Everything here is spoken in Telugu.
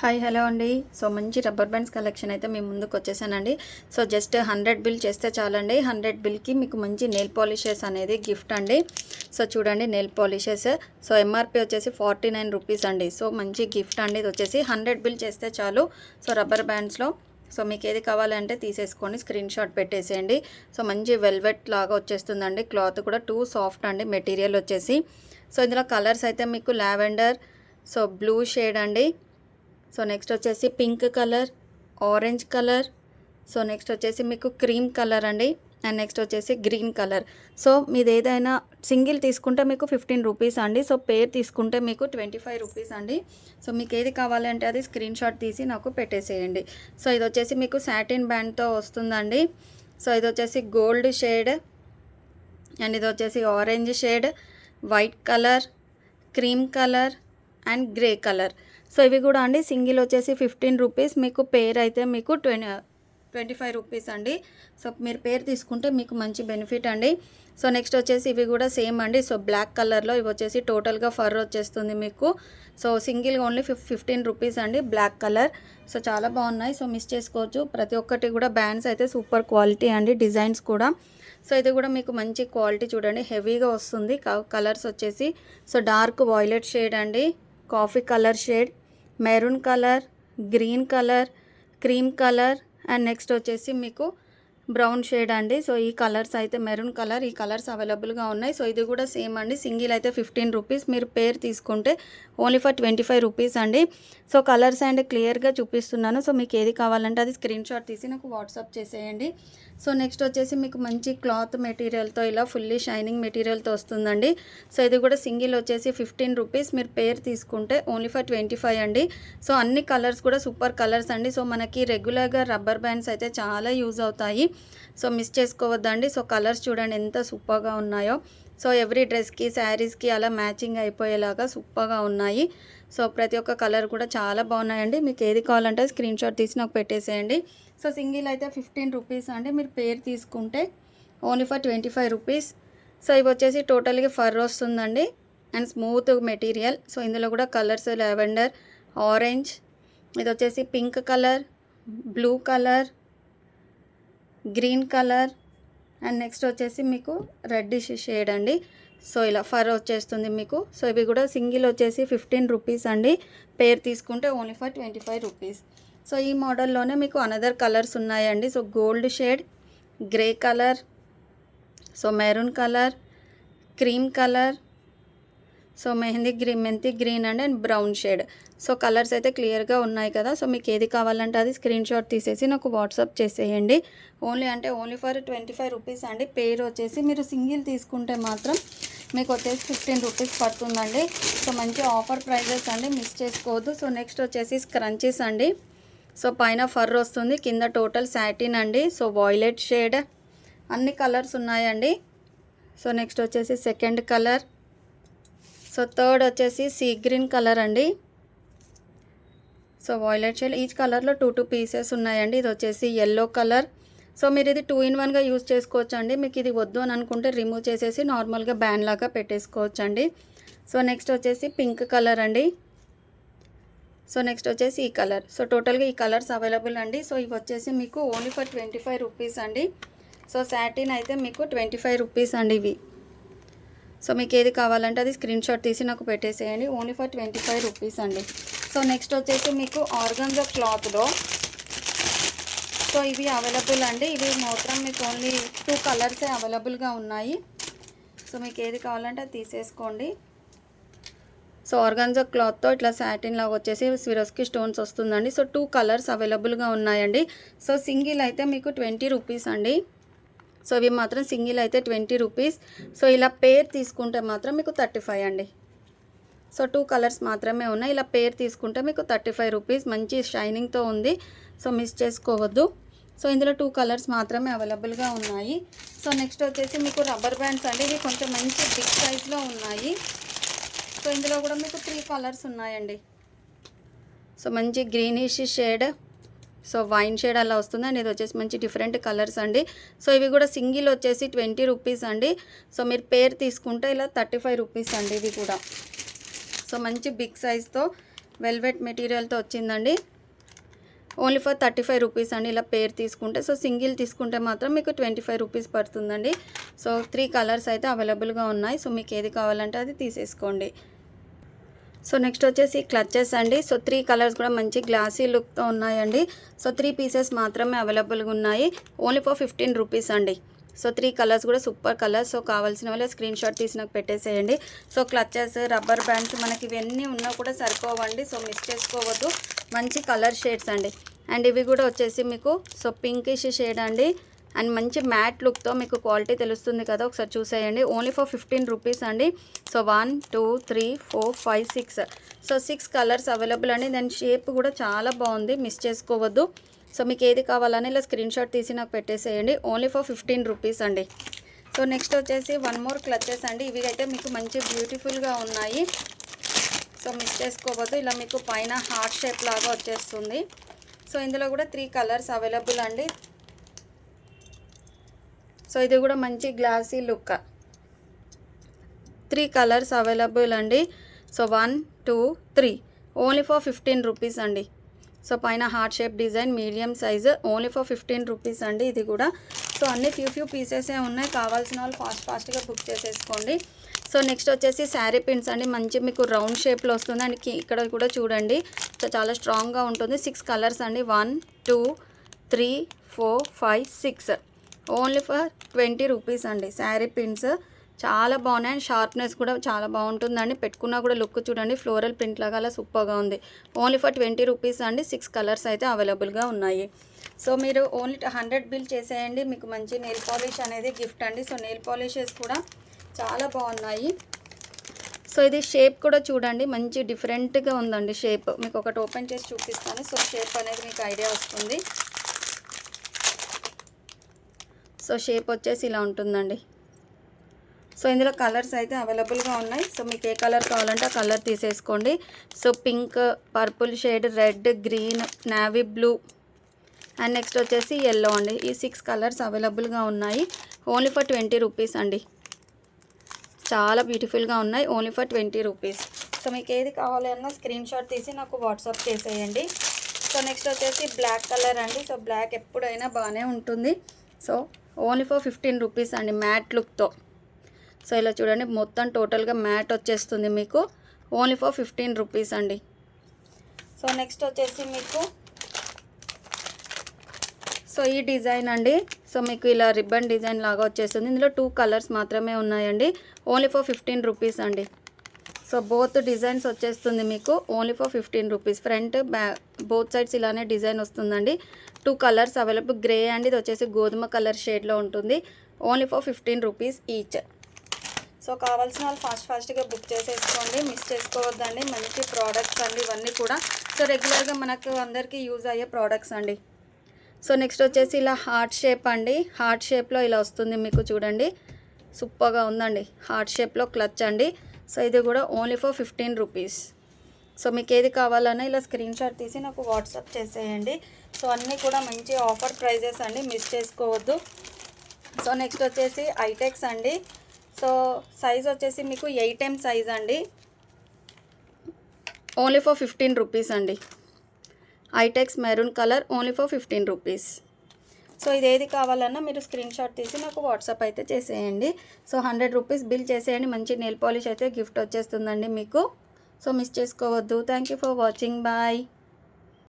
హాయ్ హలో అండి. సో మంచి రబ్బర్ బ్యాండ్స్ కలెక్షన్ అయితే మీ ముందుకు వచ్చేసానండి. సో జస్ట్ 100 బిల్ చేస్తే చాలండి. 100 బిల్కి మీకు మంచి నెయిల్ పాలిషెస్ అనేది గిఫ్ట్ అండి. సో చూడండి నెయిల్ పాలిషెస్. సో ఎంఆర్పి వచ్చేసి 49 రూపీస్ అండి. సో మంచి గిఫ్ట్ అండి. ఇది వచ్చేసి 100 బిల్ చేస్తే చాలు. సో రబ్బర్ బ్యాండ్స్లో సో మీకు ఏది కావాలంటే తీసేసుకొని స్క్రీన్ షాట్ పెట్టేసేయండి. సో మంచి వెల్వెట్ లాగా వచ్చేస్తుందండి. క్లాత్ కూడా టూ సాఫ్ట్ అండి మెటీరియల్ వచ్చేసి. సో ఇందులో కలర్స్ అయితే మీకు లావెండర్, సో బ్లూ షేడ్ అండి. సో నెక్స్ట్ వచ్చేసి pink colour, orange colour, so next వచ్చేసి మీకు క్రీమ్ కలర్ అండి. అండ్ నెక్స్ట్ వచ్చేసి గ్రీన్ కలర్. సో మీది ఏదైనా సింగిల్ తీసుకుంటే మీకు 15 రూపీస్ అండి. సో పేర్ తీసుకుంటే మీకు 25 రూపీస్ అండి. సో మీకు ఏది కావాలంటే అది స్క్రీన్ షాట్ తీసి నాకు పెట్టేసేయండి. సో ఇది వచ్చేసి మీకు సాటిన్ బ్యాండ్తో వస్తుందండి. సో ఇది వచ్చేసి గోల్డ్ షేడ్, అండ్ ఇది వచ్చేసి orange shade, white colour, cream colour and grey colour. So ఇవి కూడా అండి సింగిల్ వచ్చేసి 15 రూపీస్, మీకు పేర్ అయితే మీకు 25 రూపీస్ అండి. సో మీరు పేర్ తీసుకుంటే మీకు మంచి బెనిఫిట్ అండి. సో నెక్స్ట్ వచ్చేసి ఇవి కూడా సేమ్ అండి. సో బ్లాక్ కలర్లో ఇవి వచ్చేసి టోటల్గా ఫర్ వచ్చేస్తుంది మీకు. సో సింగిల్గా ఓన్లీ 15 రూపీస్ అండి, బ్లాక్ కలర్. సో చాలా బాగున్నాయి. సో మిస్ చేసుకోవచ్చు. ప్రతి ఒక్కటి కూడా బ్యాండ్స్ అయితే సూపర్ క్వాలిటీ అండి, డిజైన్స్ కూడా. సో ఇది కూడా మీకు మంచి క్వాలిటీ చూడండి, హెవీగా వస్తుంది. కలర్స్ వచ్చేసి సో డార్క్ వాయిలెట్ షేడ్ అండి, coffee colour shade, maroon colour, green colour, cream colour and next వచ్చేసి మీకు బ్రౌన్ షేడ్ అండి. సో ఈ కలర్స్ అయితే మెరూన్ కలర్, ఈ కలర్స్ అవైలబుల్గా ఉన్నాయి. సో ఇది కూడా సేమ్ అండి, సింగిల్ అయితే 15 రూపీస్, మీరు పేర్ తీసుకుంటే ఓన్లీ ఫర్ 25 రూపీస్ అండి. సో కలర్స్ అండ్ క్లియర్గా చూపిస్తున్నాను. సో మీకు ఏది కావాలంటే అది స్క్రీన్ షాట్ తీసి నాకు వాట్సాప్ చేసేయండి. సో నెక్స్ట్ వచ్చేసి మీకు మంచి క్లాత్ మెటీరియల్తో ఇలా ఫుల్లీ షైనింగ్ మెటీరియల్తో వస్తుందండి. సో ఇది కూడా సింగిల్ వచ్చేసి 15 రూపీస్, మీరు పేర్ తీసుకుంటే ఓన్లీ ఫర్ 25 అండి. సో అన్ని కలర్స్ కూడా సూపర్ కలర్స్ అండి. సో మనకి రెగ్యులర్గా రబ్బర్ బ్యాండ్స్ అయితే చాలా యూజ్ అవుతాయి. సో మిస్ చేసుకోవద్దండి. సో కలర్స్ చూడండి ఎంత సూపర్గా ఉన్నాయో. సో ఎవ్రీ డ్రెస్కి, శారీస్కి అలా మ్యాచింగ్ అయిపోయేలాగా సూపర్గా ఉన్నాయి. సో ప్రతి ఒక్క కలర్ కూడా చాలా బాగున్నాయండి. మీకు ఏది కావాలంటే స్క్రీన్ షాట్ తీసి నాకు పెట్టేసేయండి. సో సింగిల్ అయితే 15 రూపీస్ అండి, మీరు పేర్ తీసుకుంటే ఓన్లీ ఫర్ 25 రూపీస్. సో ఇవి వచ్చేసి టోటల్గా ఫర్ వస్తుందండి అండ్ స్మూత్ మెటీరియల్. సో ఇందులో కూడా కలర్స్ లావెండర్, ఆరెంజ్, ఇది వచ్చేసి pink colour, blue colour, green colour and next వచ్చేసి మీకు రెడ్డిష్ షేడ్ అండి. సో ఇలా ఫర్ వచ్చేస్తుంది మీకు. సో ఇవి కూడా సింగిల్ వచ్చేసి 15 రూపీస్ అండి, పేర్ తీసుకుంటే ఓన్లీ ఫర్ 25 రూపీస్. సో ఈ మోడల్లోనే మీకు అనదర్ కలర్స్ ఉన్నాయండి. So gold shade, grey colour, so maroon colour, cream colour, so మెంతి green and brown shade. So colours అయితే క్లియర్గా ఉన్నాయి కదా. సో మీకు ఏది కావాలంటే అది స్క్రీన్ షాట్ తీసేసి నాకు వాట్సాప్ చేసేయండి. ఓన్లీ ఫర్ 25 రూపీస్ అండి. పేరు వచ్చేసి మీరు సింగిల్ తీసుకుంటే మాత్రం మీకు వచ్చేసి 15 రూపీస్ పడుతుందండి. సో మంచి ఆఫర్ ప్రైజెస్ అండి, మిస్ చేసుకోవద్దు. సో నెక్స్ట్ వచ్చేసి స్క్రంచీస్ అండి. సో పైన ఫర్ వస్తుంది, కింద టోటల్ సాటిన్ అండి. సో వాయిలెట్ షేడ్, అన్ని కలర్స్ ఉన్నాయండి. సో నెక్స్ట్ వచ్చేసి సెకండ్ కలర్. సో థర్డ్ వచ్చేసి సీ గ్రీన్ కలర్ అండి. సో వాయిలెట్ షేడ్, ఈచ్ కలర్లో 2 పీసెస్ ఉన్నాయండి. ఇది వచ్చేసి ఎల్లో కలర్. సో మీరు ఇది 2 in 1గా యూజ్ చేసుకోవచ్చు అండి. మీకు ఇది వద్దు అని అనుకుంటే రిమూవ్ చేసేసి నార్మల్గా బ్యాండ్ లాగా పెట్టేసుకోవచ్చు అండి. సో నెక్స్ట్ వచ్చేసి పింక్ కలర్ అండి. సో నెక్స్ట్ వచ్చేసి ఈ కలర్. సో టోటల్గా ఈ కలర్స్ అవైలబుల్ అండి. సో ఇవి వచ్చేసి మీకు ఓన్లీ ఫర్ 25 రూపీస్ అండి. సో సాటిన్ అయితే మీకు 25 రూపీస్ అండి ఇవి. సో మీకు ఏది కావాలంటే అది స్క్రీన్ షాట్ తీసి నాకు పెట్టేసేయండి. ఓన్లీ ఫర్ 25 రూపీస్ అండి. సో నెక్స్ట్ వచ్చేసి మీకు ఆర్గంజా క్లాత్లో సో ఇవి అవైలబుల్ అండి. ఇవి మాత్రం మీకు ఓన్లీ 2 కలర్సే అవైలబుల్గా ఉన్నాయి. సో మీకు ఏది కావాలంటే అది తీసేసుకోండి. సో ఆర్గంజా క్లాత్తో ఇట్లా సాటిన్ లాగా వచ్చేసి స్విరోస్కి స్టోన్స్ వస్తుందండి. సో 2 కలర్స్ అవైలబుల్గా ఉన్నాయండి. సో సింగిల్ అయితే మీకు 20 రూపీస్ అండి. సో ఇవి మాత్రం సింగిల్ అయితే 20 రూపీస్. సో ఇలా పేర్ తీసుకుంటే మాత్రం మీకు 35 అండి. సో 2 కలర్స్ మాత్రమే ఉన్నాయి. ఇలా పేర్ తీసుకుంటే మీకు 35 రూపీస్. మంచి షైనింగ్తో ఉంది. సో మిస్ చేసుకోవద్దు. సో ఇందులో 2 కలర్స్ మాత్రమే అవైలబుల్గా ఉన్నాయి. సో నెక్స్ట్ వచ్చేసి మీకు రబ్బర్ బ్యాండ్స్ అండి. ఇవి కొంచెం మంచి బిగ్ సైజ్లో ఉన్నాయి. సో ఇందులో కూడా మీకు 3 కలర్స్ ఉన్నాయండి. సో మంచి greenish shade, so wine shade అలా వస్తుంది అండి. ఇది వచ్చేసి మంచి డిఫరెంట్ కలర్స్ అండి. సో ఇవి కూడా సింగిల్ వచ్చేసి 20 రూపీస్ అండి. సో మీరు పేర్ తీసుకుంటే ఇలా 35 రూపీస్ అండి ఇవి కూడా. సో మంచి బిగ్ సైజ్తో వెల్వెట్ మెటీరియల్తో వచ్చిందండి. ఓన్లీ ఫర్ 35 రూపీస్ అండి ఇలా పేర్ తీసుకుంటే. సో సింగిల్ తీసుకుంటే మాత్రం మీకు 25 రూపీస్ పడుతుందండి. సో 3 కలర్స్ అయితే అవైలబుల్గా ఉన్నాయి. సో మీకు ఏది కావాలంటే అది తీసేసుకోండి. సో నెక్స్ట్ వచ్చేసి క్లచెస్ అండి. సో 3 కలర్స్ కూడా మంచి గ్లాసీ లుక్తో ఉన్నాయండి. సో 3 పీసెస్ మాత్రమే అవైలబుల్గా ఉన్నాయి. ఓన్లీ ఫర్ 15 రూపీస్ అండి. సో 3 కలర్స్ కూడా సూపర్ కలర్స్. సో కావాల్సిన వాళ్ళు స్క్రీన్ షాట్ తీసి నాకు పెట్టేసేయండి. సో క్లచెస్, రబ్బర్ బ్యాండ్స్ మనకి ఇవన్నీ ఉన్నా కూడా సరిపోవండి. సో మిస్ చేసుకోవద్దు. మంచి కలర్ షేడ్స్ అండి. అండ్ ఇవి కూడా వచ్చేసి మీకు సో పింకిష్ షేడ్ అండి. అండ్ మంచి మ్యాట్ లుక్తో మీకు క్వాలిటీ తెలుస్తుంది కదా, ఒకసారి చూసేయండి. ఓన్లీ ఫర్ 15 రూపీస్ అండి. సో 1 2 3 4 5 6 సో 6 కలర్స్ అవైలబుల్ అండి. దాని షేప్ కూడా చాలా బాగుంది, మిస్ చేసుకోవద్దు. సో మీకు ఏది కావాలని ఇలా స్క్రీన్ షాట్ తీసి నాకు పెట్టేసేయండి. ఓన్లీ ఫర్ 15 రూపీస్ అండి. సో నెక్స్ట్ వచ్చేసి 1 మోర్ క్లచెస్ అండి. ఇవి అయితే మీకు మంచి బ్యూటిఫుల్గా ఉన్నాయి. సో మిస్ చేసుకోవద్దు. ఇలా మీకు పైన హార్ట్ షేప్ లాగా వచ్చేస్తుంది. సో ఇందులో కూడా 3 కలర్స్ అవైలబుల్ అండి. సో ఇది కూడా మంచి గ్లాసీ లుక్. 3 కలర్స్ అవైలబుల్ అండి. సో 1 2 3 ఓన్లీ ఫర్ 15 రూపీస్ అండి. సో పైన heart shape design, medium size, only for 15 rupees అండి ఇది కూడా. సో అన్ని ఫ్యూ పీసెసే ఉన్నాయి. కావాల్సిన వాళ్ళు ఫాస్ట్గా బుక్ చేసేసుకోండి. సో నెక్స్ట్ వచ్చేసి శారీ పిన్స్ అండి. మంచి మీకు రౌండ్ షేప్లో వస్తుంది. అండ్ ఇక్కడ కూడా చూడండి, సో చాలా స్ట్రాంగ్గా ఉంటుంది. 6 కలర్స్ అండి. 1 2 3 4 5 6 ఓన్లీ ఫర్ 20 రూపీస్ అండి. శారీ పిన్స్ చాలా బాగున్నాయి. అండ్ షార్ప్నెస్ కూడా చాలా బాగుంటుందండి. పెట్టుకున్నా కూడా లుక్ చూడండి, ఫ్లోరల్ ప్రింట్ లాగా అలా సూపర్గా ఉంది. ఓన్లీ ఫర్ 20 రూపీస్ అండి. 6 కలర్స్ అయితే అవైలబుల్గా ఉన్నాయి. సో మీరు ఓన్లీ 100 బిల్ చేసేయండి. మీకు మంచి నెయిల్ పాలిష్ అనేది గిఫ్ట్ అండి. సో నెయిల్ పాలిషెస్ కూడా చాలా బాగున్నాయి. సో ఇది షేప్ కూడా చూడండి, మంచి డిఫరెంట్గా ఉందండి షేప్. మీకు ఒకటి ఓపెన్ చేసి చూపిస్తాను. సో షేప్ అనేది మీకు ఐడియా వస్తుంది. సో షేప్ వచ్చేసి ఇలా ఉంటుందండి. సో ఇందులో కలర్స్ అయితే అవైలబుల్గా ఉన్నాయి. సో మీకు ఏ కలర్ కావాలంటే ఆ కలర్ తీసేసుకోండి. So pink, purple shade, red, green, navy blue and next వచ్చేసి ఎల్లో అండి. ఈ 6 కలర్స్ అవైలబుల్గా ఉన్నాయి. ఓన్లీ ఫర్ 20 రూపీస్ అండి. చాలా బ్యూటిఫుల్గా ఉన్నాయి. Only for 20 rupees. సో మీకు ఏది కావాలన్నా స్క్రీన్ షాట్ తీసి నాకు వాట్సాప్ చేసేయండి. సో నెక్స్ట్ వచ్చేసి బ్లాక్ కలర్ అండి. సో బ్లాక్ ఎప్పుడైనా బాగానే ఉంటుంది. సో ఓన్లీ ఫర్ 15 రూపీస్ అండి, మ్యాట్ లుక్తో. సో ఇలా చూడండి, మొత్తం టోటల్గా మ్యాట్ వచ్చేస్తుంది మీకు. ఓన్లీ ఫర్ 15 రూపీస్ అండి. సో నెక్స్ట్ వచ్చేసి మీకు సో ఈ డిజైన్ అండి. సో మీకు ఇలా రిబ్బన్ డిజైన్ లాగా వచ్చేస్తుంది. ఇందులో 2 కలర్స్ మాత్రమే ఉన్నాయండి. ఓన్లీ ఫర్ 15 రూపీస్ అండి. సో బోత్ డిజైన్స్ వచ్చేస్తుంది మీకు. Only for 15 rupees. Front back both sides ఇలానే డిజైన్ వస్తుందండి. 2 కలర్స్ అవైలబుల్, గ్రే అండ్ ఇది వచ్చేసి గోధుమ కలర్ షేడ్లో ఉంటుంది. Only for 15 rupees each. So కావాల్సిన వాళ్ళు ఫాస్ట్గా బుక్ చేసేసుకోండి, మిస్ చేసుకోవద్దండి. మంచి ప్రోడక్ట్స్ అండి ఇవన్నీ కూడా. సో రెగ్యులర్గా మనకు అందరికీ యూజ్ అయ్యే ప్రోడక్ట్స్ అండి. సో నెక్స్ట్ వచ్చేసి ఇలా హార్ట్ షేప్ అండి. హార్ట్ షేప్లో ఇలా వస్తుంది మీకు, చూడండి సూపర్గా ఉందండి. హార్ట్ షేప్లో క్లచ్ అండి. సో ఇది కూడా ఓన్లీ ఫర్ 15 రూపీస్. సో మీకు ఏది కావాలన్నా ఇలా స్క్రీన్ షాట్ తీసి నాకు వాట్సాప్ చేసేయండి. సో అన్నీ కూడా మంచి ఆఫర్ ప్రైజెస్ అండి, మిస్ చేసుకోవద్దు. సో నెక్స్ట్ వచ్చేసి ఐటెక్స్ అండి. సో సైజ్ వచ్చేసి మీకు 8M సైజ్ అండి. ఓన్లీ ఫర్ 15 రూపీస్ అండి. ఐటెక్స్ maroon colour, only for 15 rupees. So ఇది ఏది కావాలన్నా మీరు స్క్రీన్ షాట్ తీసి నాకు వాట్సాప్ అయితే చేసేయండి. సో 100 రూపీస్ బిల్ చేసేయండి. మంచి నెయిల్ పాలిష్ అయితే గిఫ్ట్ వచ్చేస్తుందండి మీకు. సో మిస్ చేసుకోవద్దు. Thank you for watching. Bye.